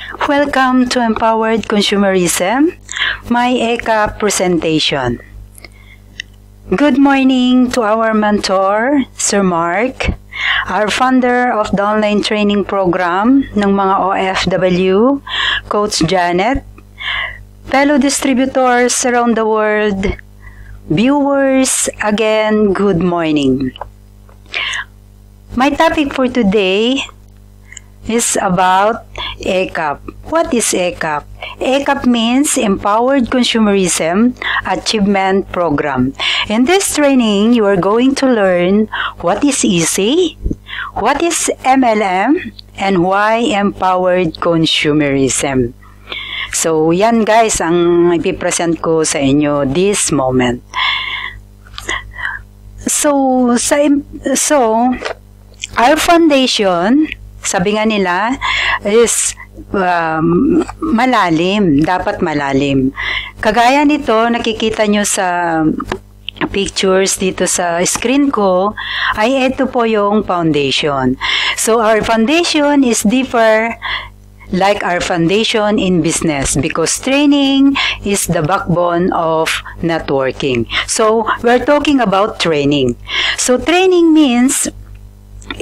Welcome to Empowered Consumerism, my ECA presentation. Good morning to our mentor, Sir Mark, our founder of the online training program ng mga OFW, Coach Janet, fellow distributors around the world, viewers, again, good morning. My topic for today is about ECAP. What is ECAP? ECAP means Empowered Consumerism Achievement Program. In this training, you are going to learn what is EC, what is MLM, and why Empowered Consumerism. So, yan guys ang ipipresent ko sa inyo this moment. So our foundation, sabi nga nila, is malalim, dapat malalim. Kagaya nito, nakikita nyo sa pictures dito sa screen ko, ay ito po yung foundation. So our foundation is differ like our foundation in business because training is the backbone of networking. So we're talking about training. So training means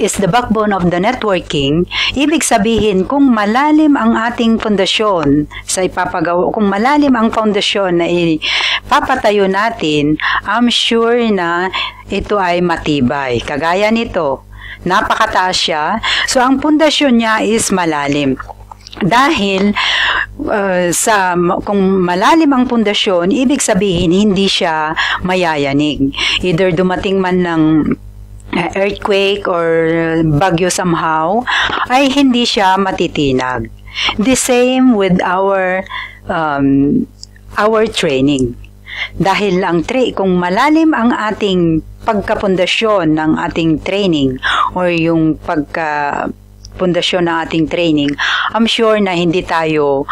is the backbone of the networking. Ibig sabihin, kung malalim ang ating pundasyon sa ipapagawa, kung malalim ang pundasyon na ipapatayo natin, I'm sure na ito ay matibay. Kagaya nito, napakataas siya. So, ang pundasyon niya is malalim. Dahil kung malalim ang pundasyon, ibig sabihin, hindi siya mayayanig. Either dumating man ng earthquake or bagyo somehow, ay hindi siya matitinag. The same with our training. Dahil kung malalim ang ating pagkapundasyon ng ating training or yung pundasyon ng ating training, I'm sure na hindi tayo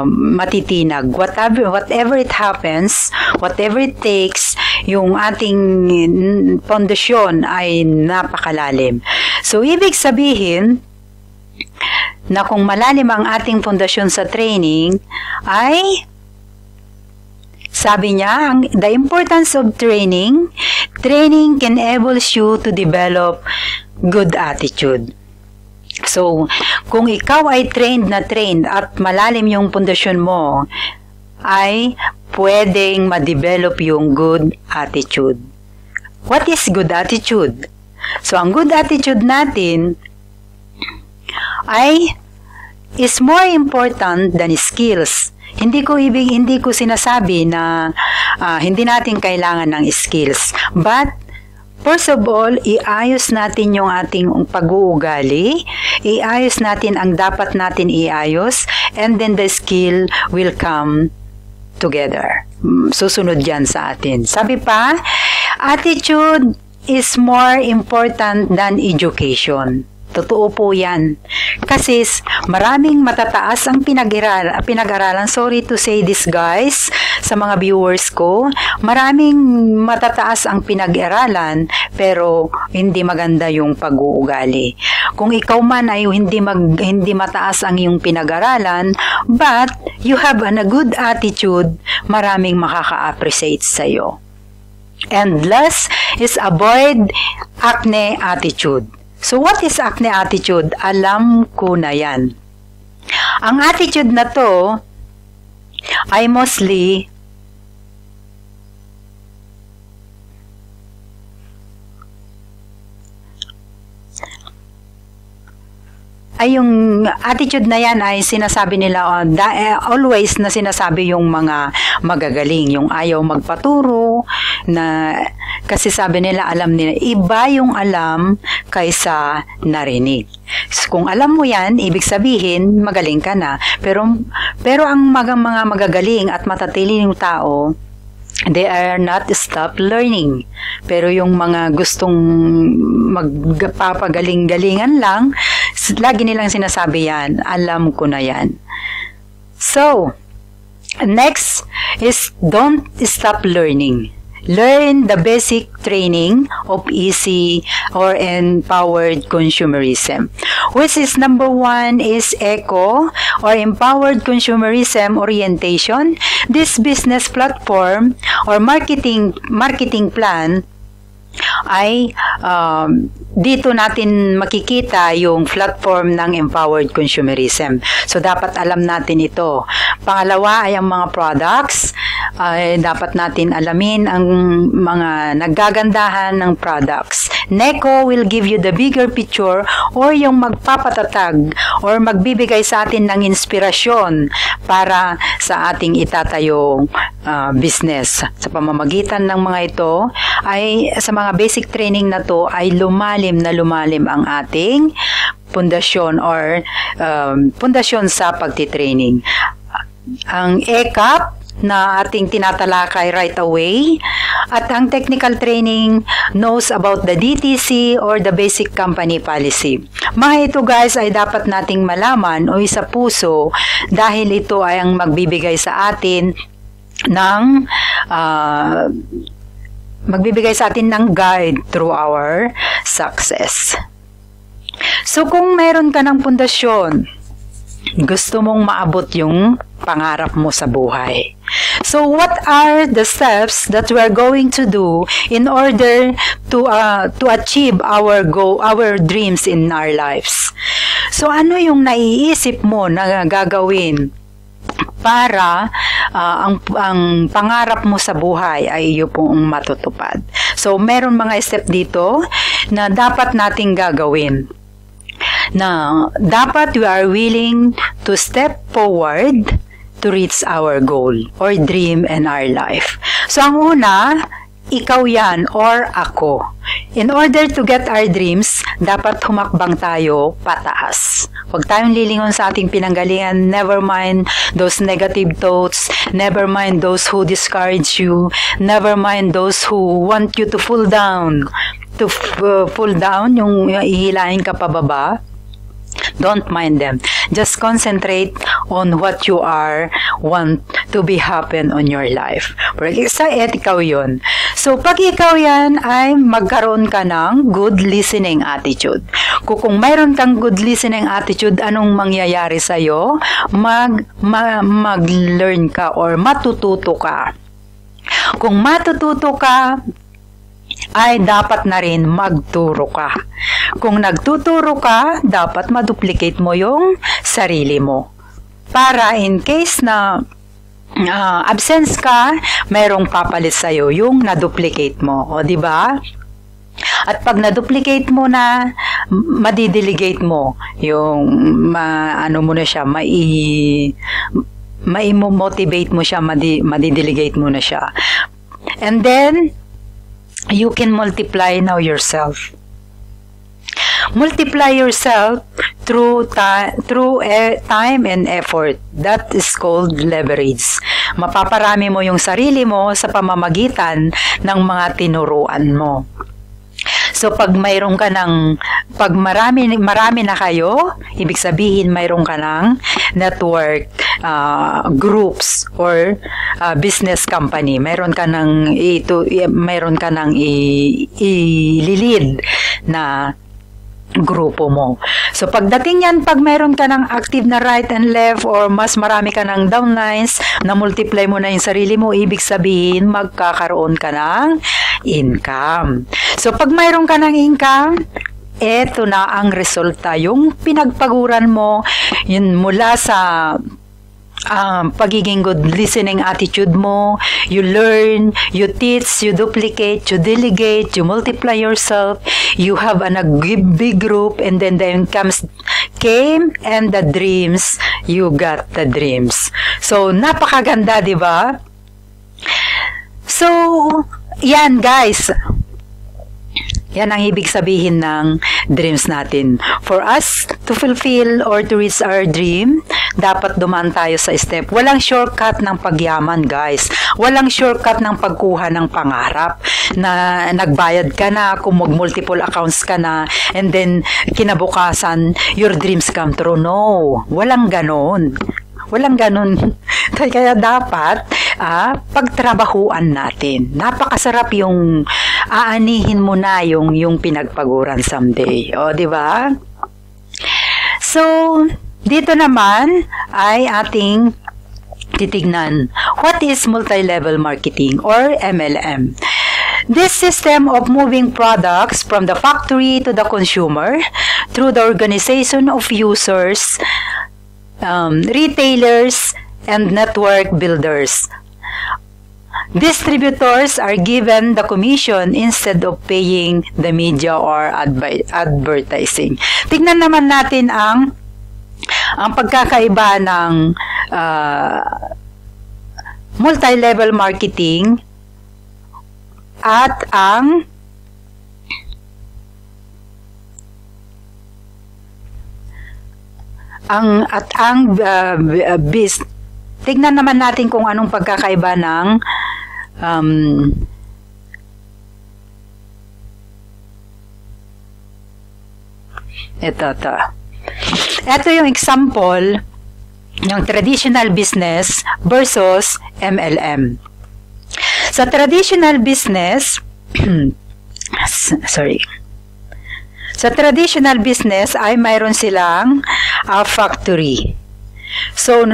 matitinag. Whatever it happens, whatever it takes, yung ating pundasyon ay napakalalim. So, ibig sabihin na kung malalim ang ating pundasyon sa training, ay sabi niya, the importance of training can enable you to develop good attitude. So, kung ikaw ay trained at malalim yung pundasyon mo, ay pwedeng ma-develop yung good attitude. What is good attitude? So, ang good attitude natin is more important than skills. Hindi ko sinasabi na hindi natin kailangan ng skills. But first of all, iayos natin yung ating pag-uugali, iayos natin ang dapat natin iayos, and then the skill will come together. Susunod yan sa atin. Sabi pa, attitude is more important than education. Totoo po yan. Kasi maraming matataas ang pinag-aralan. Sorry to say this guys, sa mga viewers ko, maraming matataas ang pinag-aralan pero hindi maganda yung pag-uugali. Kung ikaw man ay hindi mataas ang iyong pinag-aralan, but you have a good attitude, maraming makaka-appreciate sa iyo. And last is avoid acne attitude. So, what is acne attitude? Alam ko na yan. Ang attitude na to ay mostly yung attitude na yan ay sinasabi nila always na sinasabi yung mga magagaling, yung ayaw magpaturo, na kasi sabi nila, alam nila, iba yung alam kaysa narinig. So, kung alam mo yan, ibig sabihin, magaling ka na. Pero ang mga magagaling at matatiling tao, they are not stop learning. Pero yung mga gustong magpapagaling-galingan lang, lagi nilang sinasabi yan, alam ko na yan. So, next is don't stop learning. learn the basic training of easy or empowered consumerism, which is number 1 is ECO or empowered consumerism orientation. This business platform or marketing plan ay dito natin makikita yung platform ng empowered consumerism. So, dapat alam natin ito. Pangalawa ay ang mga products. Dapat natin alamin ang mga nagagandahan ng products. NECO will give you the bigger picture or yung magpapatatag or magbibigay sa atin ng inspirasyon para sa ating itatayong business. Sa pamamagitan ng mga ito ay sa mga basic training na to ay lumalim ang ating pundasyon or pundasyon sa pagtitraining. Ang ECAP na ating tinatalakay right away at ang technical training knows about the DTC or the basic company policy. Mga ito guys ay dapat nating malaman o isa puso dahil ito ay ang magbibigay sa atin ng guide through our success. So kung meron ka ng pundasyon, gusto mong maabot yung pangarap mo sa buhay. So what are the steps that we are going to do in order to achieve our dreams in our lives? So ano yung naiisip mo na gagawin para ang pangarap mo sa buhay ay iyo pong matutupad? So meron mga step dito na dapat nating gagawin. Na dapat we are willing to step forward to reach our goal or dream in our life. So ang una, ikaw yan or ako. In order to get our dreams, dapat humakbang tayo pataas. Huwag tayong lilingon sa ating pinanggalingan. Never mind those negative thoughts. Never mind those who discourage you. Never mind those who want you to fall down. Yung ihilahin ka pababa. Don't mind them. Just concentrate on what you want to be happen on your life. Ikaw yun. So, pag ikaw yan ay magkaroon ka ng good listening attitude. Kung mayroon kang good listening attitude, anong mangyayari sa'yo? Mag-learn ka or matututo ka. Kung matututo ka, ay dapat na rin magturo ka. Kung nagtuturo ka, dapat maduplicate mo yung sarili mo. Para in case na absence ka, mayroong papalit sa'yo yung na-duplicate mo. O, di ba? At pag na-duplicate mo na, madidelegate mo yung mo na siya, mai-motivate mo siya, madidelegate mo na siya. And then, you can multiply now yourself. Multiply yourself through time and effort. That is called leverage. Mapaparami mo yung sarili mo sa pamamagitan ng mga tinuruan mo. So pag marami na kayo, ibig sabihin mayroon ka ng network groups or business company. Mayroon ka ng ililid na grupo mo. So pagdating yan, pag mayroon ka ng active na right and left or mas marami ka ng downlines, na multiply mo na yung sarili mo, ibig sabihin magkakaroon ka ng income. So pag mayroon ka ng income, eto na ang resulta, yung pinagpaguran mo, yun mula sa pagiging good listening attitude mo, you learn, you teach, you duplicate, you delegate, you multiply yourself, you have a big group, and then the incomes came and the dreams, you got the dreams. So, napakaganda, di ba? So, yan guys. Yan ang ibig sabihin ng dreams natin. For us to fulfill or to reach our dream, dapat dumaan tayo sa step. Walang shortcut ng pagyaman, guys. Walang shortcut ng pagkuha ng pangarap na nagbayad ka na, kung mag-multiple accounts ka na, and then kinabukasan, your dreams come true. No, walang ganon. Walang ganon. Kaya dapat, pagtrabahuan natin. Napakasarap yung aanihin mo na yung pinagpaguran someday. O, di ba? So, dito naman ay ating titignan. What is multi-level marketing or MLM? This system of moving products from the factory to the consumer through the organization of users, retailers, and network builders. Distributors are given the commission instead of paying the media or advertising. Tignan naman natin ang pagkakaiba ng multi-level marketing at ang tignan naman natin kung anong pagkakaiba ng ito yung example ng traditional business versus MLM. Sa traditional business, sa traditional business ay mayroon silang factory. So,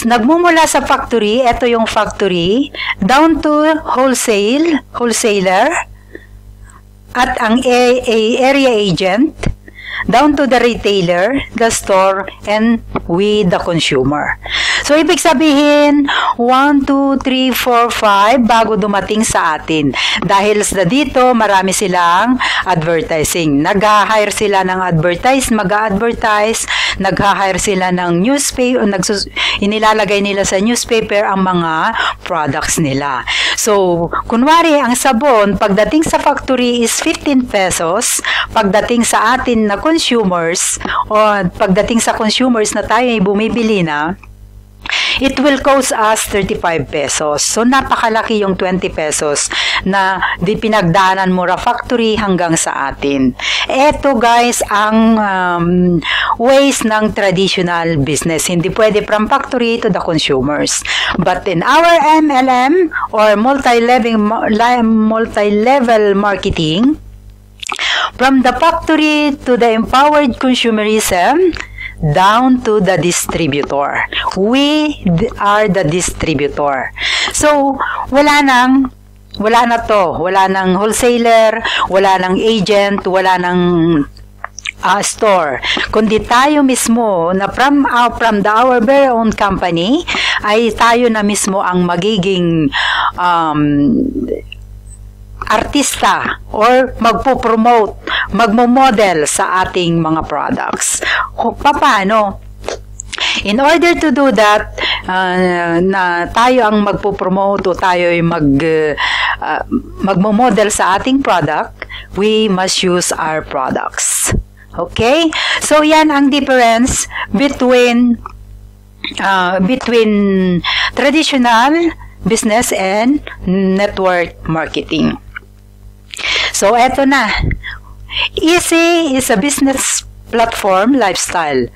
nagmumula sa factory, ito yung factory, down to wholesaler, at ang area agent, down to the retailer, the store, and we the consumer. So, ibig sabihin, 1, 2, 3, 4, 5 bago dumating sa atin. Dahil sa dito, marami silang advertising. Nag-hire sila ng mag-advertise, nag-hire sila ng newspaper, inilalagay nila sa newspaper ang mga products nila. So, kunwari, ang sabon, pagdating sa factory is 15 pesos, pagdating sa atin na consumers, o pagdating sa consumers na tayo ay bumibili na, it will cost us 35 pesos. So, napakalaki yung 20 pesos na di pinagdaanan mura factory hanggang sa atin. Eto guys, ang ways ng traditional business. Hindi pwede from factory to the consumers. But in our MLM or multi-level marketing, from the factory to the empowered consumerism, down to the distributor. We are the distributor. So, wala na to. Wala nang wholesaler, wala nang agent, wala nang store. Kundi tayo mismo na from our very own company, ay tayo na mismo ang magiging artista or magpo-promote, magmo-model sa ating mga products. Paano? In order to do that, na tayo ang magpo-promote o tayo ay magmo-model sa ating product, we must use our products. Okay? So, yan ang difference between traditional business and network marketing. So, eto na. Easy is a business platform lifestyle.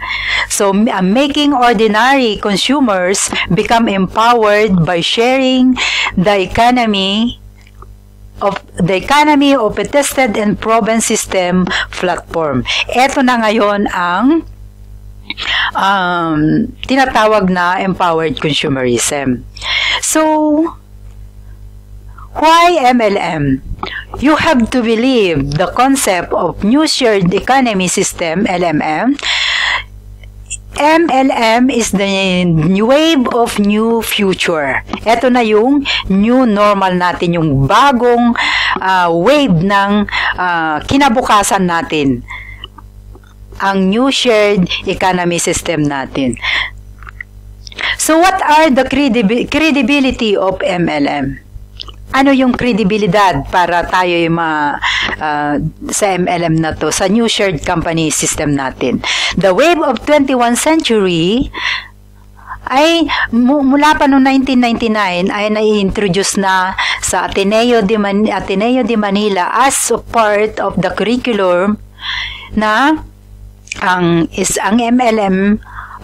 So, making ordinary consumers become empowered by sharing the economy of a tested and proven system platform. Eto na ngayon ang tinatawag na empowered consumerism. So, why MLM? You have to believe the concept of new shared economy system, LMM. MLM is the wave of new future. Ito na yung new normal natin, yung bagong wave ng kinabukasan natin. Ang new shared economy system natin. So what are the credibility of MLM? Ano yung kredibilidad para tayo sa MLM na to, sa new shared company system natin? The wave of 21st century ay mula pa noong 1999 ay nai-introduce na sa Ateneo de Manila as part of the curriculum na ang MLM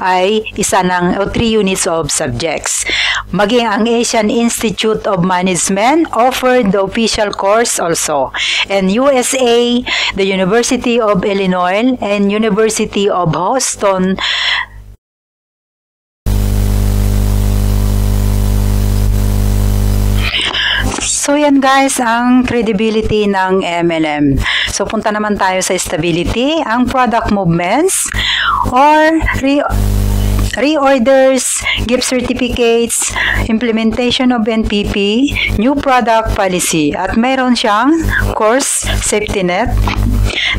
ay isa ng o 3 units of subjects. Maging ang Asian Institute of Management offered the official course also. And USA, the University of Illinois and University of Houston So yan guys, ang credibility ng MLM. So punta naman tayo sa stability, ang product movements or reorders, gift certificates, implementation of NPP, new product policy, at mayroon siyang course safety net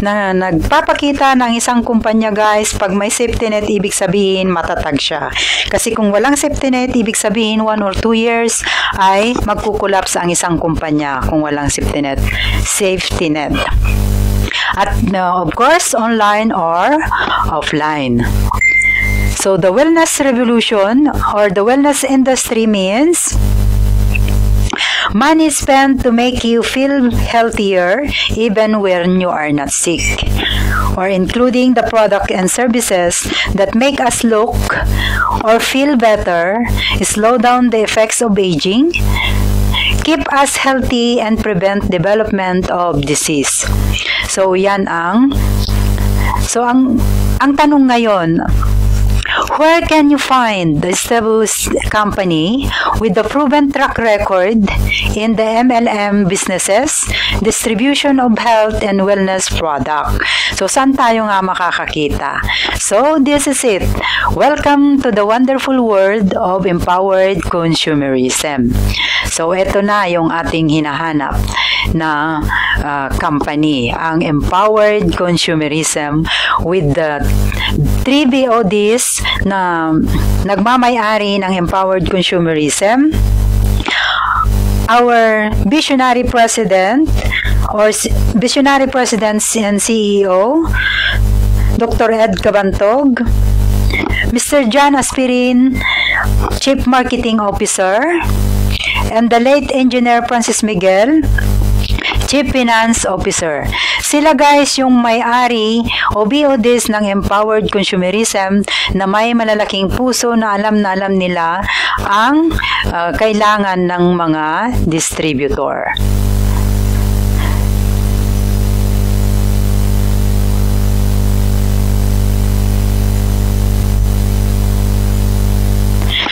na nagpapakita ng isang kumpanya guys, pag may safety net, ibig sabihin matatag siya. Kasi kung walang safety net, ibig sabihin 1 or 2 years ay magkukulaps ang isang kumpanya kung walang safety net. At of course, online or offline. So the wellness revolution or the wellness industry means money spent to make you feel healthier even when you are not sick, or including the product and services that make us look or feel better, slow down the effects of aging, keep us healthy, and prevent development of disease. So yan ang tanong ngayon, where can you find the established company with the proven track record in the MLM businesses, distribution of health and wellness product? So, saan tayo nga makakakita? So, this is it. Welcome to the wonderful world of empowered consumerism. So, ito na yung ating hinahanap na company, ang empowered consumerism with the 3 BODs na nagmamay-ari ng empowered consumerism. Our visionary president and CEO, Dr. Ed Cabantog, Mr. John Aspirin, Chief Marketing Officer, and the late Engineer Francis Miguel, Chief Finance Officer. Sila guys yung may-ari o BODs ng empowered consumerism na may malalaking puso na alam nila ang kailangan ng mga distributor.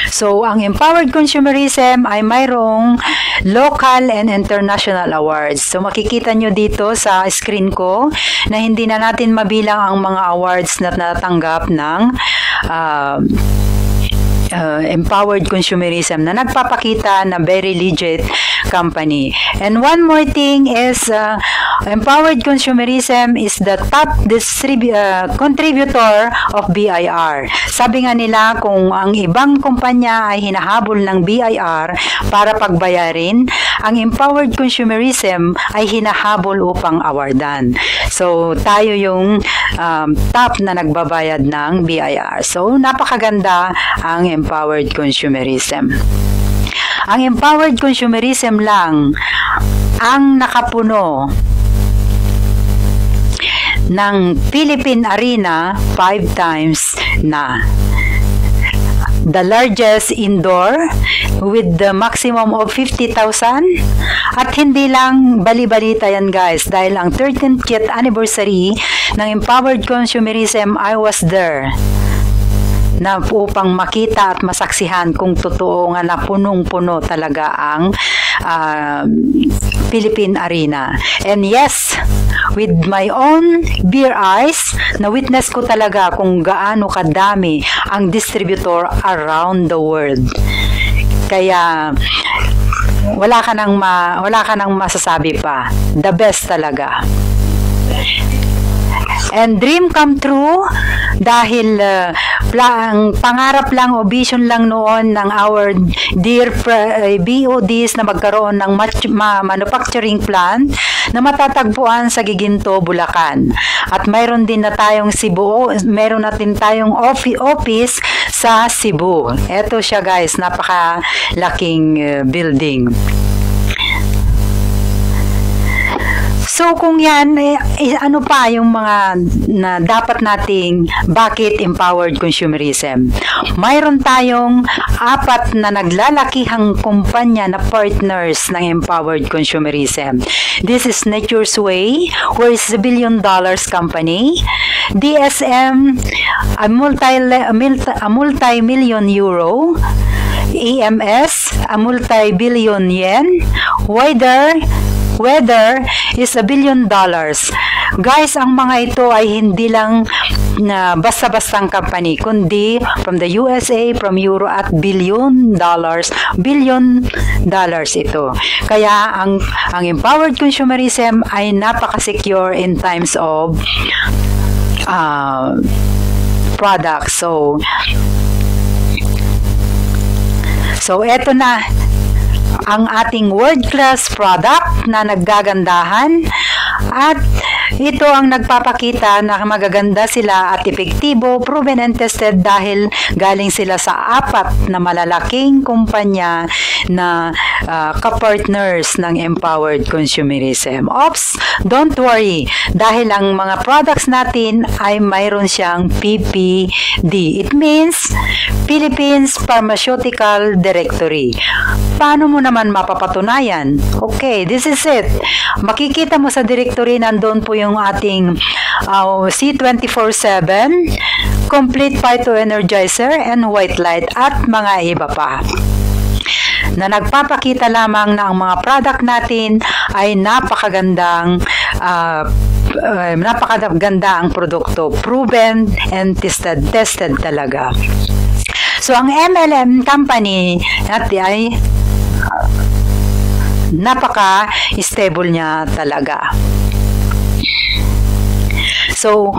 So, ang empowered consumerism ay mayroong local and international awards. So, makikita nyo dito sa screen ko na hindi na natin mabilang ang mga awards na natanggap ng empowered consumerism na nagpapakita na very legit company. And one more thing is empowered consumerism is the top contributor of BIR. Sabi nga nila kung ang ibang kumpanya ay hinahabol ng BIR para pagbayarin, ang empowered consumerism ay hinahabol upang awardan. So tayo yung top na nagbabayad ng BIR. So napakaganda ang empowered consumerism. Ang empowered consumerism lang ang nakapuno ng Philippine Arena 5 times na. The largest indoor with the maximum of 50,000. At hindi lang bali-balita yan guys, dahil ang 13th anniversary ng empowered consumerism, I was there na upang makita at masaksihan kung totoo nga na punong-puno talaga ang Philippine Arena. And yes, with my own bare eyes, na-witness ko talaga kung gaano kadami ang distributor around the world. Kaya wala ka nang masasabi pa. The best talaga. And dream come true dahil ang pangarap lang o vision lang noon ng our dear BODs na magkaroon ng manufacturing plant na matatagpuan sa Giginto, Bulacan. At mayroon din na tayong mayroon natin tayong office sa Cebu. Ito siya guys, napakalaking building. So kung yan, ano pa yung mga na dapat nating bakit empowered consumerism? Mayroon tayong 4 na naglalakihang kumpanya na partners ng empowered consumerism. This is Nature's Way, where is a $1 billion company. DSM, a multi-million euro. EMS, a multi-billion yen. Weather is $1 billion. Guys, ang mga ito ay hindi lang na basta-bastang company, kundi from the USA, from Euro at $billion ito. Kaya ang empowered consumerism ay napaka-secure in times of products. So eto na ang ating world-class product na naggagandahan, at ito ang nagpapakita na magaganda sila at epektibo, proven and tested dahil galing sila sa 4 na malalaking kumpanya na kapartners ng empowered consumerism. Ops, don't worry, dahil ang mga products natin ay mayroon siyang PPD. It means Philippines Pharmaceutical Directory. Paano mo naman mapapatunayan? Okay, this is it. Makikita mo sa directory, nandun po yung ating C24/7, Complete Phytoenergizer and White Light at mga iba pa, na nagpapakita lamang na ang mga product natin ay napakaganda ang produkto, proven and tested talaga. So ang MLM company natin ay napaka-stable niya talaga. So,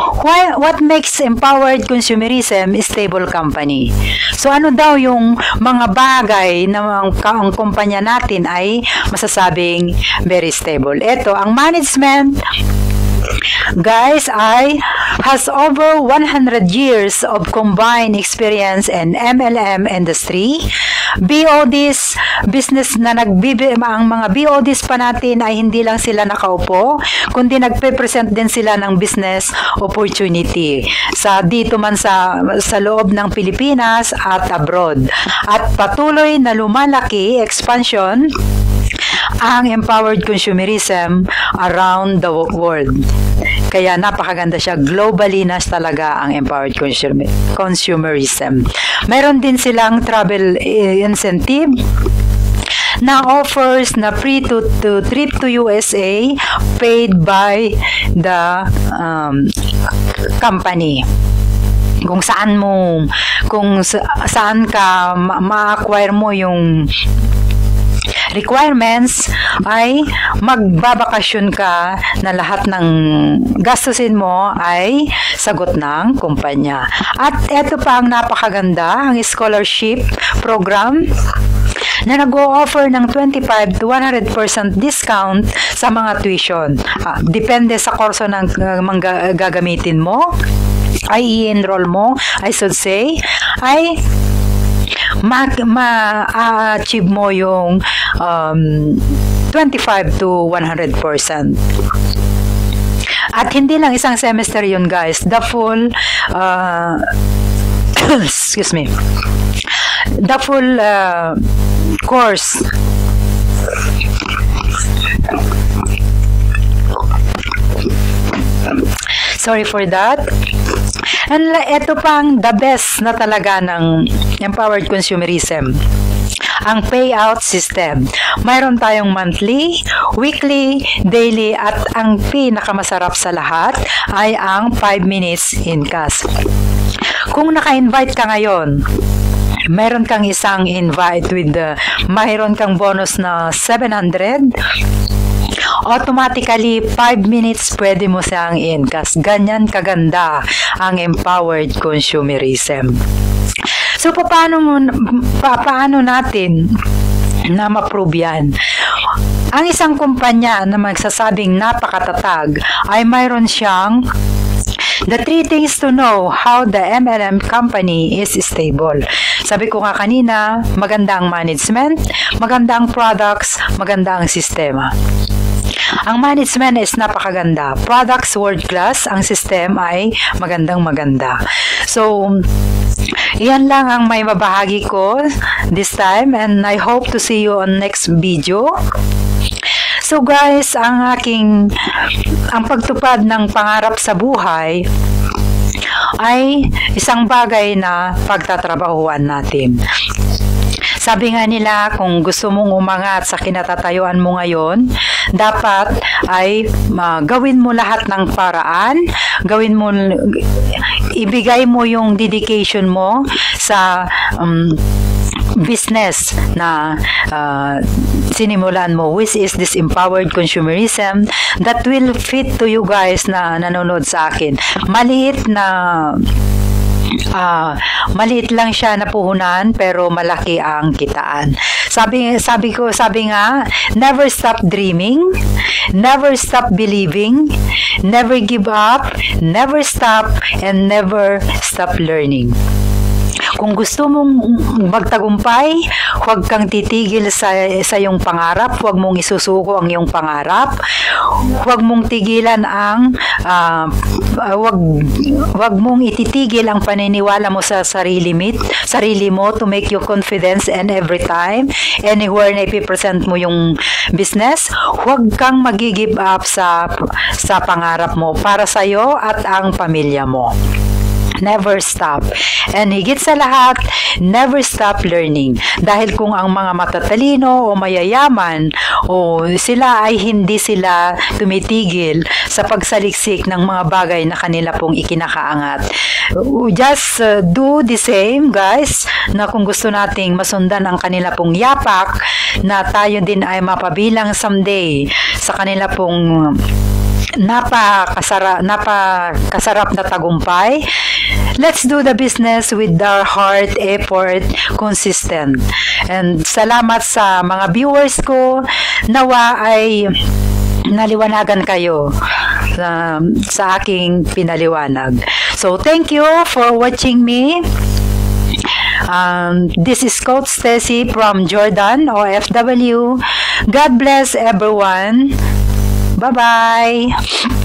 what makes empowered consumerism a stable company? So, ano daw yung mga bagay na ang kumpanya natin ay masasabing very stable? Ito, ang management, guys, has over 100 years of combined experience in MLM industry. BODs, business na ang mga BODs pa natin ay hindi lang sila nakaupo, kundi nagpe-present din sila ng business opportunity dito man sa loob ng Pilipinas at abroad. At patuloy na lumalaki, expansion, ang empowered consumerism around the world. Kaya napakaganda siya. Globally na talaga ang empowered consumerism. Mayroon din silang travel incentive na offers na free to trip to USA paid by the company. Kung saan ka ma-acquire mo yung requirements, ay magbabakasyon ka na lahat ng gastusin mo ay sagot ng kumpanya. At ito pa ang napakaganda, ang scholarship program na nag-o-offer ng 25 to 100% discount sa mga tuition. Depende sa kurso ng gagamitin mo, ay i-enroll mo, I should say, ay ma-achieve mo yung 25 to 100%. At hindi lang isang semester yun, guys. The full excuse me. The full course. Sorry for that. And ito pang the best na talaga ng empowered consumerism, ang payout system. Mayroon tayong monthly, weekly, daily, at ang pinakamasarap sa lahat ay ang 5 minutes in cash. Kung naka-invite ka ngayon, mayroon kang isang invite with mayroon kang bonus na 700. Automatically, 5 minutes pwede mo siyang in-cash. Ganyan kaganda ang empowered consumerism. So, paano natin na ma-prove yan? Ang isang kumpanya na magsasabing napakatatag ay mayroon siyang the 3 things to know how the MLM company is stable. Sabi ko nga kanina, maganda ang management, maganda ang products, maganda ang sistema. Ang management is napakaganda. Products world class, ang system ay magandang-maganda. So, iyan lang ang may mabahagi ko this time, and I hope to see you on next video. So guys, ang pagtupad ng pangarap sa buhay ay isang bagay na pagtatrabahuan natin. Sabi nga nila, kung gusto mong umangat sa kinatatayuan mo ngayon, dapat ay gawin mo lahat ng paraan, ibigay mo yung dedication mo sa business na sinimulan mo, which is this empowered consumerism that will fit to you guys na nanonood sa akin. Maliit lang siya na puhunan pero malaki ang kitaan. Sabi nga, never stop dreaming, never stop believing, never give up, never stop, and never stop learning. Kung gusto mong magtagumpay, huwag kang titigil sa iyong pangarap, huwag mong isusuko ang iyong pangarap, huwag mong tigilan huwag mong ititigil ang paniniwala mo sa sarili mo to make you confidence, and every time, anywhere na ipipresent mo yung business, huwag kang mag-give up sa pangarap mo para sa iyo at ang pamilya mo. Never stop. And higit sa lahat, never stop learning. Dahil kung ang mga matatalino o mayayaman hindi sila tumitigil sa pagsaliksik ng mga bagay na kanila pong ikinakaangat. Just do the same, guys, na kung gusto nating masundan ang kanila pong yapak, na tayo din ay mapabilang someday sa kanila pong napakasarap na tagumpay. Let's do the business with our heart, effort, consistent. And salamat sa mga viewers ko. Nawa ay naliwanagan kayo sa aking pinaliwanag. So, thank you for watching me. This is Coach Stacy from Jordan, OFW. God bless everyone. Bye-bye.